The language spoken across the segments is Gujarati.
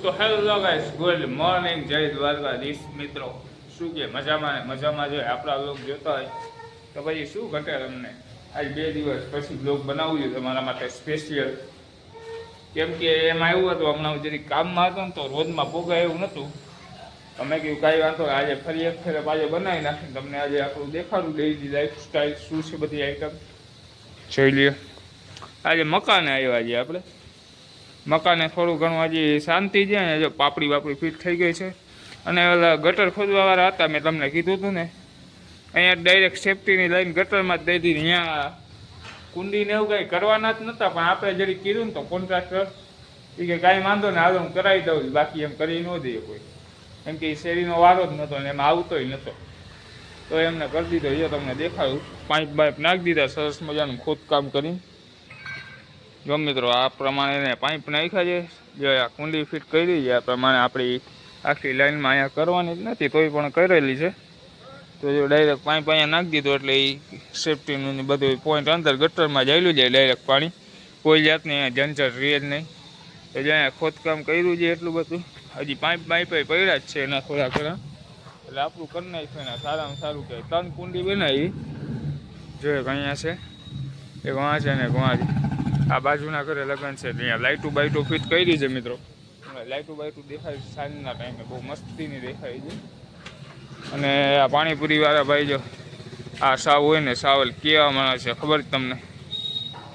તો હેલો ગાઈસ, ગુડ મોર્નિંગ, જય દ્વારકાધીશ મિત્રો. શું કે મજામાં જો આપણા બ્લોગ જોતા હોય તો પછી શું ઘટે તમને. આજ 2 દિવસ પછી બ્લોગ બનાવું છું તમારા માટે સ્પેશિયલ. કેમ કે એમાં એવું હતું, હમણાં હું જરી કામમાં હતો ને તો રોજમાં પોગાય એવું નહોતું. અમે કહ્યું કાંઈ વાંધો આજે ફરી એક ફેરે આજે બનાવી નાખીને તમને આજે આપણું દેખાડું ડેઈલી લાઈફસ્ટાઈલ શું છે બધી આઈટમ જોઈ લઈએ. આજે મકાને આવ્યા છીએ આપણે. મકાને થોડું ઘણું હજી શાંતિ છે ને, જો પાપડી વાપડી ફિટ થઈ ગઈ છે. અને ઓલા ગટર ખોદવાવાળા હતા, મેં તમને કીધું હતું ને, અહીંયા ડાયરેક્ટ સેફટીની લાઈન ગટરમાં જ દઈ દીધી. અહીંયા કુંડીને એવું કંઈ કરવાના જ નહોતા, પણ આપણે જરી કીધું ને તો કોન્ટ્રાક્ટર એ કે કાંઈ વાંધો ને હાલો હું કરાવી દઉં, બાકી એમ કરી ન દઈએ કોઈ. કેમ કે એ શેરીનો વારો જ નહોતો ને એમાં આવતોય નહોતો, તો એમને કરી દીધો. એ તમને દેખાડું, પાઇપ બાઇપ નાખી દીધા સરસ મજાનું ખોદકામ કરીને. જો મિત્રો આ પ્રમાણે એને પાઇપ નાખ્યા છે, જો આ કુંડી ફિટ કરી છે. આ પ્રમાણે આપણી આખી લાઈનમાં અહીંયા કરવાની જ નથી, તોય પણ કરેલી છે. તો જો ડાયરેક્ટ પાઇપ અહીંયા નાખી દીધો એટલે એ સેફટીનું બધું પોઈન્ટ અંદર ગટરમાં જાયેલું જાય ડાયરેક્ટ પાણી. કોઈ જાતની અહીંયા ઝંઝટ રહે જ નહીં. તો જે અહીંયા ખોદકામ કર્યું છે એટલું બધું, હજી પાઇપ પડ્યા જ છે એના થોડા ઘણા. એટલે આપણું કરી નાખ્યું ને સારામાં સારું કહેવાય. 3 કુંડી બનાવી જોઈએ, અહીંયા છે એક, વાં છે ને વાં. આ બાજુના ઘરે લગ્ન છે, ત્યાં લાઇટું બાઇટું ફિટ કરી છે મિત્રો. લાઇટું બાઇટું દેખાય છે સાંજના ટાઈમે, બહુ મસ્તીની દેખાય છે. અને આ પાણીપુરીવાળા ભાઈ જો આ સાવ હોય ને, સાવલ કેવા માણસ છે ખબર જ તમને.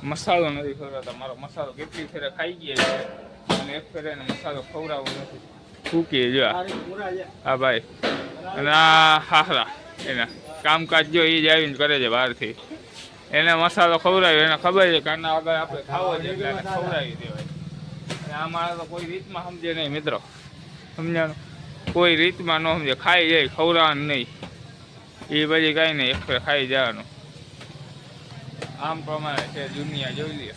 મસાલો નથી ખવડાવતા. મારો મસાલો કેટલી ફેરે ખાઈ ગયા છે અને એક ફેરે એને મસાલો ખવડાવવો નથી. ફૂકી જો હા ભાઈ. અને આ હાહરા એના કામકાજ જો એ જ આવીને કરે છે બહારથી. એને મસાલો ખવડાવ્યો, એને ખબર છે કે આના આગળ આપણે ખાવો છે એટલે એને ખવડાવી દેવાય. અને આ માણસ તો કોઈ રીતમાં સમજે નહીં મિત્રો, સમજાણું? કોઈ રીતમાં ન સમજે, ખાઈ જાય, ખવડાવવાનું નહીં. એ પછી કાંઈ નહીં, એક ફેર ખાઈ જવાનું. આમ પ્રમાણે છે દુનિયા, જોઈ લે.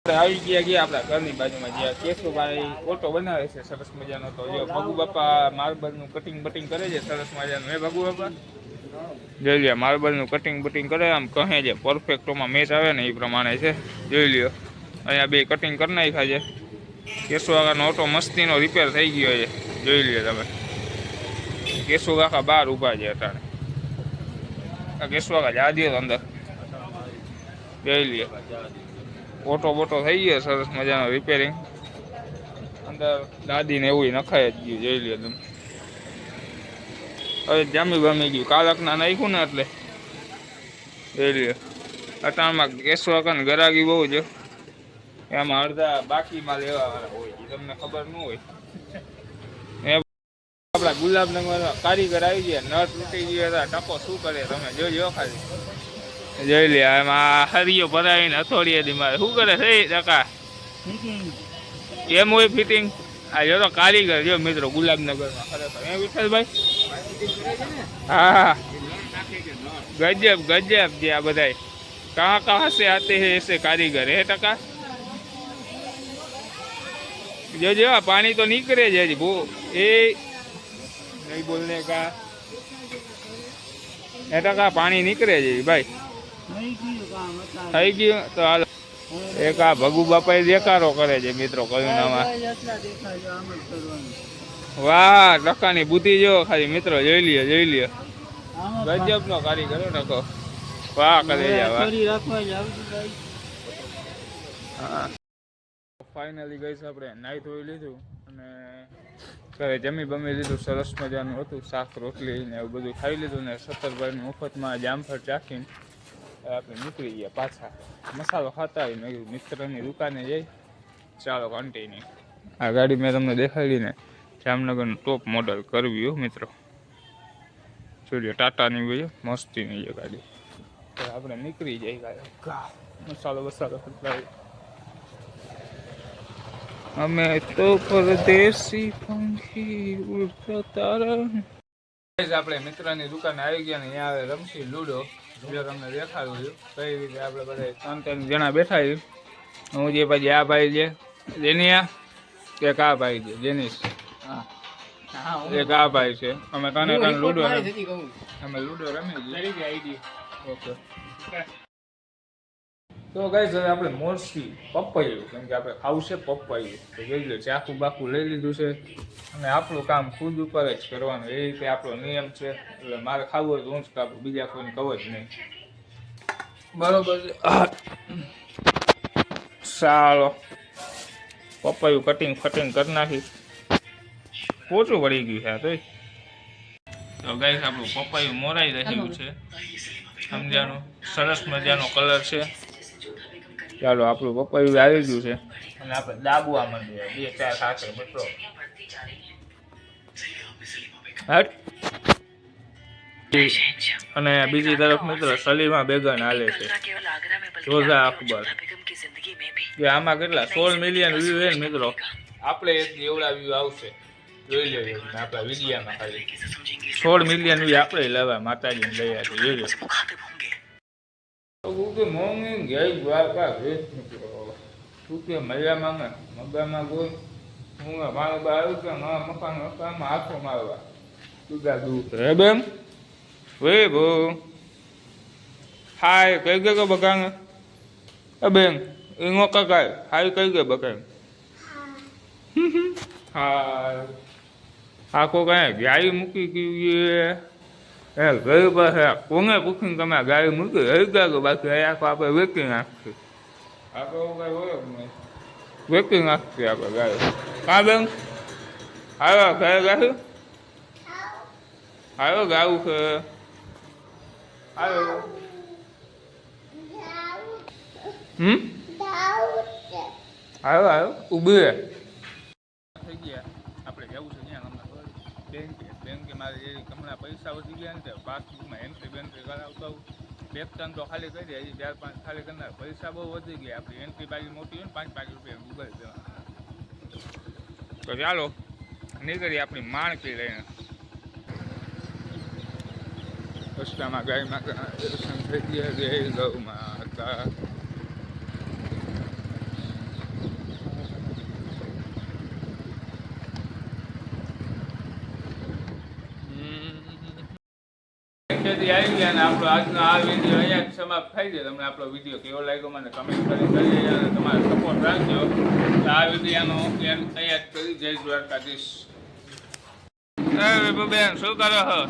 આવી ગયા આપણા ઘરની બાજુમાં જ્યાં કેશુભાઈ ઓટો બનાવે છે સરસ મજાનો. તો જો ભગુ બાપા માર્બલનું કટિંગ બટિંગ કરે છે સરસ મજાનું. હે ભગુ બાપા જોઈ લ્યો, માર્બલનું કટિંગ બટિંગ કરે, આમ કહે છે પરફેક્ટોમાં મેચ આવે ને એ પ્રમાણે છે. જોઈ લ્યો, અહીંયા બે કટિંગ કરી નાખ્યા છે. કેશુ કાકાનો ઓટો મસ્તીનો રિપેર થઈ ગયો છે, જોઈ લ્યો તમે. કેશુ કાકા બહાર ઊભા છે અટાણે. કેશુ કાકા જા દો અંદર, જોઈ લ્યો. ઓટો બોટો થઈ ગયો સરસ મજાનો રિપેરિંગ. અંદર દાદીને એવું નખાય જ ગયું, જોઈ લ્યો તમે. હવે જામી બમી ગયું, કાલકના નાખ્યું ને એટલે જોઈ લ્યો. અટાણમાં કેશુ કાકાને ગરાગી બહુ છે, એમાં અડધા બાકીમાં લેવાવાળા હોય, એ તમને ખબર ન હોય. આપણા ગુલાબનગર કારીગર આવી ગયા, નટ તૂટી ગયા હતા, ટકો શું કરે તમે જોજો ખાલી. જોઈ લે, એમાં હરિયો ભરાવીને હથોડીએથી મારે શું કરે છે ટકા એમ હોય ફિટિંગ. આ જો તો કારીગર જો મિત્રો ગુલાબનગરમાં ખરેખર. એ વિઠ્ઠલભાઈ હા ગજબ ગજબ જે આ બધા કહા સે આતે હે એસે કારીગર હે ટકા. જોજો પાણી તો નીકળે છે હજી બહુ. એ નહીં બોલને કા એ ટકા પાણી નીકળે છે ભાઈ. થઈ ગયું તો હાલો. એક આ ભગુ બાપા દેખાડો કરે છે મિત્રો કરુણામાં. વાહ, ટકાની બુદ્ધિ જો ખાલી મિત્રો, જોઈ લ્યો જોઈ લ્યો. ગજબ નો કારીગર ટકો. વાહ કરે હા. ફાઇનલી ગઈશ આપણે નાહી ધોઈ લીધું અને ઘરે જમી બમી લીધું. સરસ મજાનું હતું, શાક રોટલી ને એવું બધું ખાઈ લીધું. ને 17 મફતમાં જામફળ ચાખીને આપણે નીકળી ગયા પાછા. મસાલો ખાતા હોય મેં મિત્રની દુકાને જઈ ચાલો કન્ટિન્યુ. આ ગાડી મેં તમને દેખાડી ને, જામનગરનું ટોપ મોડલ કરવી મિત્રો. જોઈ ટાટાની હોય, મસ્તીની છે ગાડી. તો આપણે નીકળી જાય મસાલો બસાલો ખતરાવી. અમે તો પરદેશી પંખી ઉડતા તારા. આપણે મિત્રની દુકાને આવી ગયા ને ત્યાં રમશી લૂડો. જો તમને દેખાડું છું કઈ રીતે આપણે બધા 3 જણા બેઠા છીએ. હું જે પછી આ ભાઈ છે જેનિયા, એક આ ભાઈ છે જેનિસ, એક આ ભાઈ છે. અમે ત્રણે લૂડો રમી છીએ. ઓકે તો ગાઈસ હવે આપણે મોરસી પપૈયું, કેમ કે આપણે ખાવું છે પપૈયું, તો જોઈ લો ચાકુ બાકુ લઈ લીધું છે અને આપણું કામ ખુદ ઉપર જ કરવાનું, એ રીતે આપણો નિયમ છે. એટલે મારે ખાવું હોય તો હું જ કાપું, બીજા કોઈને કહું જ નહીં. બરોબર છે. ચાલો પપૈયું કટિંગ ફટિંગ કરી નાખી. પોચું વળી ગયું છે તોય. તો ગાઈસ આપણું પપૈયું મોરાઈ રહેલું છે, સમજાનું સરસ મજાનો કલર છે. ચાલો આપણું પપૈયું આવી ગયું છે અને આપણે દાબવા માંડીએ 2-4 સાથે મિત્રો. અને બીજી તરફ મિત્રો સલીમા બેગન હાલે છે, જોઝા અકબર, કે આમાં કેટલા 16 મિલિયન વ્યૂ છે મિત્રો. આપણે એક એવડા વ્યૂ આવશે, જોઈ લેજો આપણા વિડીયામાં. ખાલી 16 મિલિયન વ્યૂ આપણે લેવા માતાજીને લઈ છે, જોઈ લો. મોર્નિંગ જય દ્વારકા શું કે મજા માંગે મગામાં ગોઈ હું મારું બા આવ્યું કે મકાન મકાનમાં હાથો મારવા જુદા દૂર હે બેન વે ભો હાય કઈ ગયો બકાંગ એ બેન એનો કકાય હાય કઈ ગયો બકાંગ હાય આખો કઈ ગાય મૂકી ગયું એ ગઈ પાસે કોને પૂછીને તમે ગાય મૂકી રહી ગયા બાકી આખો આપણે વેચી નાખીએ. આપણે કઈ હોય જ નહીં, વેચી નાખીએ આપણે ગાય. કાં બેન આવ્યો ઘરે ગાયું આવ્યો ગાવું છે આવ્યો આવ્યો આવ્યો ઊભી થઈ ગયા. આપણે જવું છે ત્યાં હમણાં બેંકે મારે એ હમણાં પૈસા વધી ગયા ને પાસબુકમાં એન્ટ્રી બેન્ટ્રી કરાવતો આવું. 2-3 તો ખાલી કરી દે, હજી 4-5 ખાલી કરનાર. પૈસા બહુ વધી ગયા, આપણી એન્ટ્રી બાજી મોટી હોય ને 5-5 રૂપિયા ગૂગલ દેવા. તો ચાલો નીકળી આપણી માણકી લઈને. રસ્તામાં ગાયમાં દર્શન થઈ ગયા, જય ગૌ માતા. આવી ગયા ને આપણો આજનો આ વિડીયો અહીંયા જ સમાપ્ત થઈ જાય. તમને આપણો વિડીયો કેવો લાગ્યો મને કમેન્ટ કરી અને તમારો સપોર્ટ રાખજો. આ વિડીયોનો અહીંયા જ કરી. જય દ્વારકાધીશ. વિભુ બેન શું કરો છો?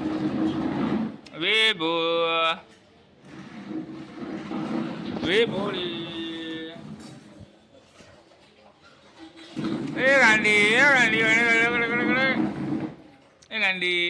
વિભુ વિભુડી એ ગાંડી એ ગાંડી એ ગાંડી